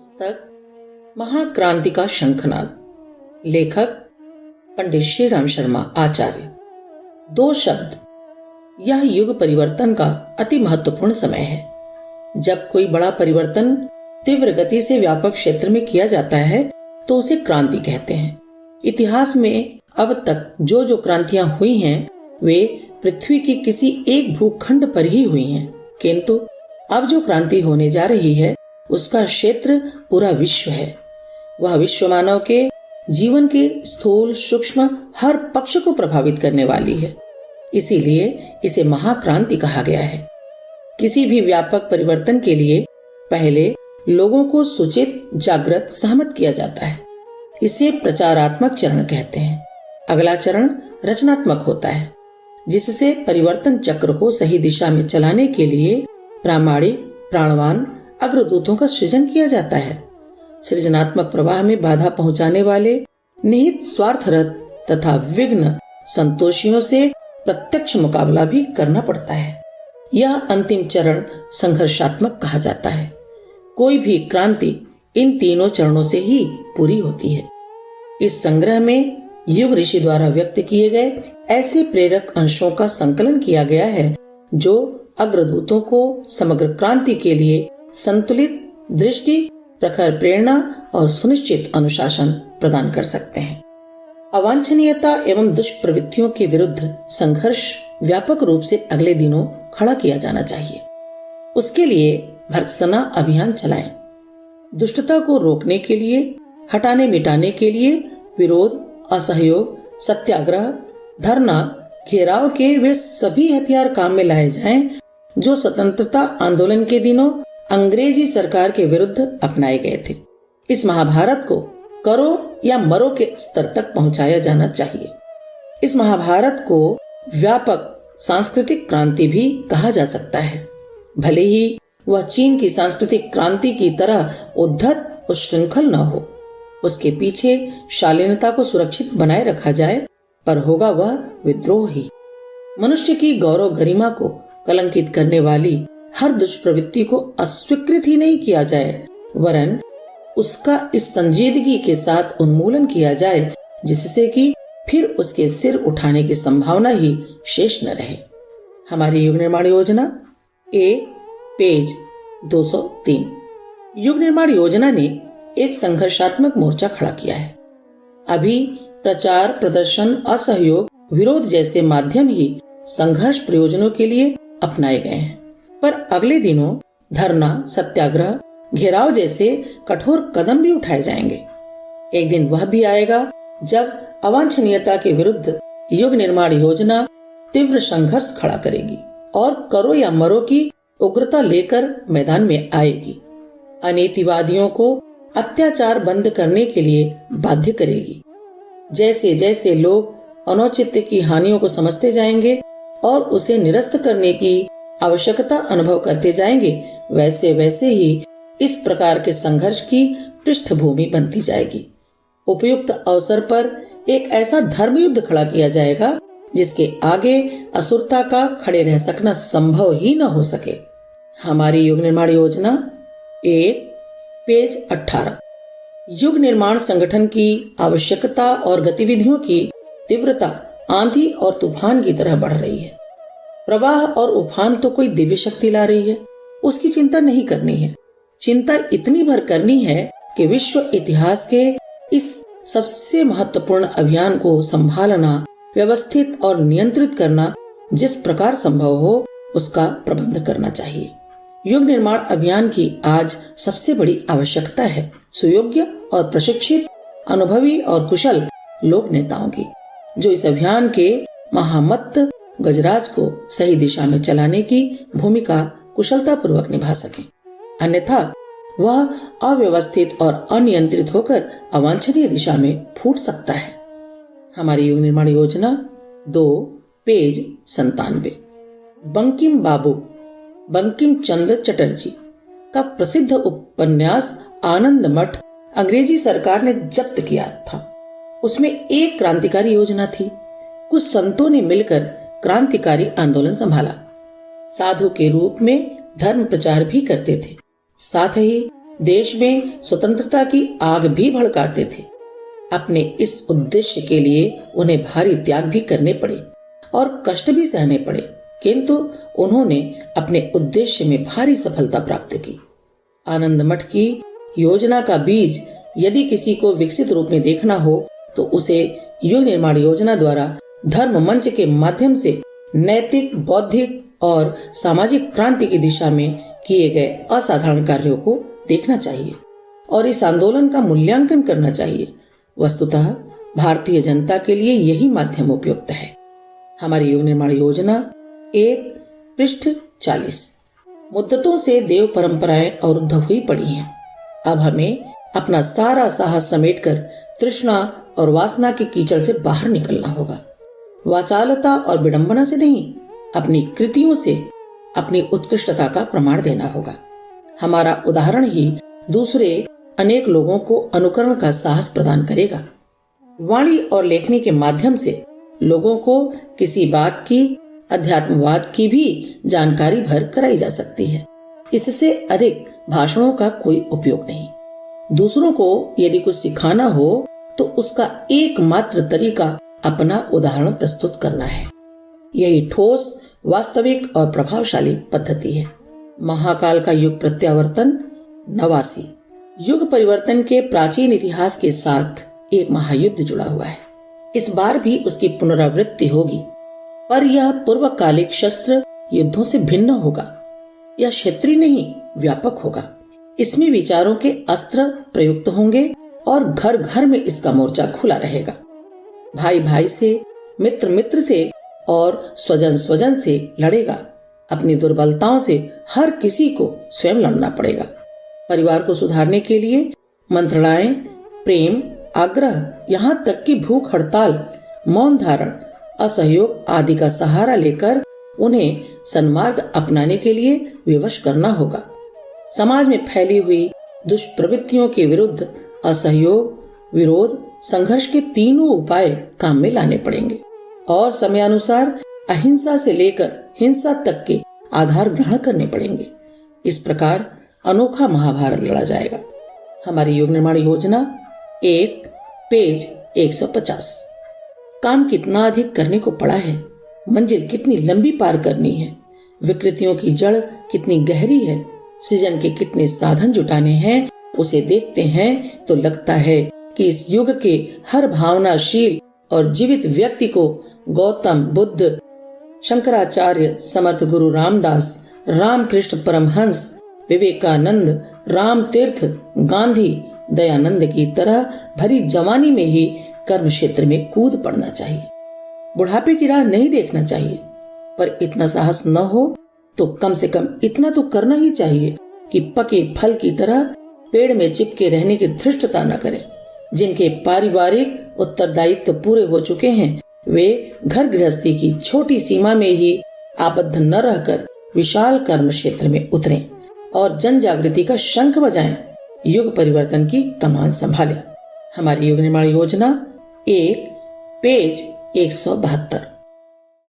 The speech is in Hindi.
पुस्तक महाक्रांति का शंखनाद, लेखक पंडित श्री राम शर्मा आचार्य। 2 शब्द। यह युग परिवर्तन का अति महत्वपूर्ण समय है। जब कोई बड़ा परिवर्तन तीव्र गति से व्यापक क्षेत्र में किया जाता है तो उसे क्रांति कहते हैं। इतिहास में अब तक जो जो क्रांतियां हुई हैं वे पृथ्वी की किसी एक भूखंड पर ही हुई हैं, किंतु अब जो क्रांति होने जा रही है उसका क्षेत्र पूरा विश्व है। वह विश्व मानव के जीवन के स्थूल सूक्ष्म हर पक्ष को प्रभावित करने वाली है, इसीलिए इसे महाक्रांति कहा गया है। किसी भी व्यापक परिवर्तन के लिए पहले लोगों को सूचित, जागृत, सहमत किया जाता है। इसे प्रचारात्मक चरण कहते हैं। अगला चरण रचनात्मक होता है, जिससे परिवर्तन चक्र को सही दिशा में चलाने के लिए प्रामाणिक, प्राणवान अग्रदूतों का सृजन किया जाता है। सृजनात्मक प्रवाह में बाधा पहुंचाने वाले निहित स्वार्थरत तथा विघ्न संतोषियों से प्रत्यक्ष मुकाबला भी करना पड़ता है। यह अंतिम चरण संघर्षात्मक कहा जाता है। कोई भी क्रांति इन तीनों चरणों से ही पूरी होती है। इस संग्रह में युग ऋषि द्वारा व्यक्त किए गए ऐसे प्रेरक अंशों का संकलन किया गया है जो अग्रदूतों को समग्र क्रांति के लिए संतुलित दृष्टि, प्रखर प्रेरणा और सुनिश्चित अनुशासन प्रदान कर सकते हैं। अवांछनीयता एवं दुष्प्रवृत्तियों के विरुद्ध संघर्ष व्यापक रूप से अगले दिनों खड़ा किया जाना चाहिए। उसके लिए भर्त्सना अभियान चलाएं। दुष्टता को रोकने के लिए, हटाने मिटाने के लिए विरोध, असहयोग, सत्याग्रह, धरना, घेराव के वे सभी हथियार काम में लाए जाएं जो स्वतंत्रता आंदोलन के दिनों अंग्रेजी सरकार के विरुद्ध अपनाए गए थे। इस महाभारत को करो या मरो के स्तर तक पहुंचाया जाना चाहिए। इस महाभारत को व्यापक सांस्कृतिक क्रांति भी कहा जा सकता है। भले ही वह चीन की सांस्कृतिक क्रांति की तरह उद्धत और श्रृंखल न हो, उसके पीछे शालीनता को सुरक्षित बनाए रखा जाए, पर होगा वह विद्रोह ही। मनुष्य की गौरव गरिमा को कलंकित करने वाली हर दुष्प्रवृत्ति को अस्वीकृत ही नहीं किया जाए, वरन उसका इस संजीदगी के साथ उन्मूलन किया जाए, जिससे कि फिर उसके सिर उठाने की संभावना ही शेष न रहे। हमारी युग निर्माण योजना पेज 203। युग निर्माण योजना ने एक संघर्षात्मक मोर्चा खड़ा किया है। अभी प्रचार, प्रदर्शन, असहयोग, विरोध जैसे माध्यम ही संघर्ष प्रयोजनों के लिए अपनाए गए हैं, पर अगले दिनों धरना, सत्याग्रह, घेराव जैसे कठोर कदम भी उठाए जाएंगे। एक दिन वह भी आएगा जब अवांछनीयता के विरुद्ध युग निर्माण योजना तीव्र संघर्ष खड़ा करेगी और करो या मरो की उग्रता लेकर मैदान में आएगी। अनीतिवादियों को अत्याचार बंद करने के लिए बाध्य करेगी। जैसे जैसे लोग अनौचित्य की हानियों को समझते जाएंगे और उसे निरस्त करने की आवश्यकता अनुभव करते जाएंगे, वैसे वैसे ही इस प्रकार के संघर्ष की पृष्ठभूमि बनती जाएगी। उपयुक्त अवसर पर एक ऐसा धर्म युद्ध खड़ा किया जाएगा जिसके आगे असुरता का खड़े रह सकना संभव ही न हो सके। हमारी युग निर्माण योजना पेज 18। युग निर्माण संगठन की आवश्यकता और गतिविधियों की तीव्रता आंधी और तूफान की तरह बढ़ रही है। प्रवाह और उफान तो कोई दिव्य शक्ति ला रही है, उसकी चिंता नहीं करनी है। चिंता इतनी भर करनी है कि विश्व इतिहास के इस सबसे महत्वपूर्ण अभियान को संभालना, व्यवस्थित और नियंत्रित करना जिस प्रकार संभव हो उसका प्रबंध करना चाहिए। युग निर्माण अभियान की आज सबसे बड़ी आवश्यकता है सुयोग्य और प्रशिक्षित, अनुभवी और कुशल लोक नेताओं की, जो इस अभियान के महामत्त गजराज को सही दिशा में चलाने की भूमिका कुशलता पूर्वक निभा सके। अन्यथा वह अव्यवस्थित और अनियंत्रित होकर अवांछनीय दिशा में फूट सकता है। हमारी युग निर्माण योजना पेज 97। बंकिम चंद्र चटर्जी का प्रसिद्ध उपन्यास आनंद मठ अंग्रेजी सरकार ने जब्त किया था। उसमें एक क्रांतिकारी योजना थी। कुछ संतों ने मिलकर क्रांतिकारी आंदोलन संभाला। साधु के रूप में धर्म प्रचार भी करते थे। साथ ही देश में स्वतंत्रता की आग भी भड़काते थे। अपने इस उद्देश्य के लिए उन्हें भारी त्याग भी करने पड़े और कष्ट भी सहने पड़े, किंतु उन्होंने अपने उद्देश्य में भारी सफलता प्राप्त की। आनंद मठ की योजना का बीज यदि किसी को विकसित रूप में देखना हो तो उसे युग निर्माण योजना द्वारा धर्म मंच के माध्यम से नैतिक, बौद्धिक और सामाजिक क्रांति की दिशा में किए गए असाधारण कार्यों को देखना चाहिए और इस आंदोलन का मूल्यांकन करना चाहिए। वस्तुतः भारतीय जनता के लिए यही माध्यम उपयुक्त है। हमारी युग निर्माण योजना 1 पृष्ठ 40। मुद्दतों से देव परंपराएं अवरुद्ध हुई पड़ी हैं। अब हमें अपना सारा साहस समेटकर तृष्णा और वासना के कीचड़ से बाहर निकलना होगा। वाचालता और विडंबना से नहीं, अपनी कृतियों से अपनी उत्कृष्टता का प्रमाण देना होगा। हमारा उदाहरण ही दूसरे अनेक लोगों को अनुकरण का साहस प्रदान करेगा। वाणी और लेखनी के माध्यम से लोगों को किसी बात की, अध्यात्मवाद की भी जानकारी भर कराई जा सकती है। इससे अधिक भाषणों का कोई उपयोग नहीं। दूसरों को यदि कुछ सिखाना हो तो उसका एकमात्र तरीका अपना उदाहरण प्रस्तुत करना है। यही ठोस, वास्तविक और प्रभावशाली पद्धति है। महाकाल का युग प्रत्यावर्तन 89। युग परिवर्तन के प्राचीन इतिहास के साथ एक महायुद्ध जुड़ा हुआ है। इस बार भी उसकी पुनरावृत्ति होगी, पर यह पूर्वकालिक शस्त्र युद्धों से भिन्न होगा। यह क्षेत्रीय नहीं, व्यापक होगा। इसमें विचारों के अस्त्र प्रयुक्त होंगे और घर घर में इसका मोर्चा खुला रहेगा। भाई भाई से, मित्र मित्र से और स्वजन स्वजन से लड़ेगा। अपनी दुर्बलताओं से हर किसी को स्वयं लड़ना पड़ेगा। परिवार को सुधारने के लिए मंत्रणाएं, प्रेम, आग्रह, यहाँ तक कि भूख हड़ताल, मौन धारण, असहयोग आदि का सहारा लेकर उन्हें सन्मार्ग अपनाने के लिए विवश करना होगा। समाज में फैली हुई दुष्प्रवृत्तियों के विरुद्ध असहयोग, विरोध, संघर्ष के तीनों उपाय काम में लाने पड़ेंगे और समयानुसार अहिंसा से लेकर हिंसा तक के आधार ग्रहण करने पड़ेंगे। इस प्रकार अनोखा महाभारत लड़ा जाएगा। हमारी युग निर्माण योजना 1 पेज 150। काम कितना अधिक करने को पड़ा है, मंजिल कितनी लंबी पार करनी है, विकृतियों की जड़ कितनी गहरी है, सृजन के कितने साधन जुटाने हैं, उसे देखते हैं तो लगता है कि इस युग के हर भावनाशील और जीवित व्यक्ति को गौतम बुद्ध, शंकराचार्य, समर्थ गुरु रामदास, रामकृष्ण परमहंस, विवेकानंद, राम तीर्थ, गांधी, दयानंद की तरह भरी जवानी में ही कर्म क्षेत्र में कूद पड़ना चाहिए। बुढ़ापे की राह नहीं देखना चाहिए, पर इतना साहस न हो तो कम से कम इतना तो करना ही चाहिए कि पके फल की तरह पेड़ में चिपके रहने की धृष्टता न करें। जिनके पारिवारिक उत्तरदायित्व पूरे हो चुके हैं, वे घर गृहस्थी की छोटी सीमा में ही आबद्ध न रहकर विशाल कर्म क्षेत्र में उतरें और जन जागृति का शंख बजाएं, युग परिवर्तन की कमान संभालें। हमारी युग निर्माण योजना 1 पेज 172।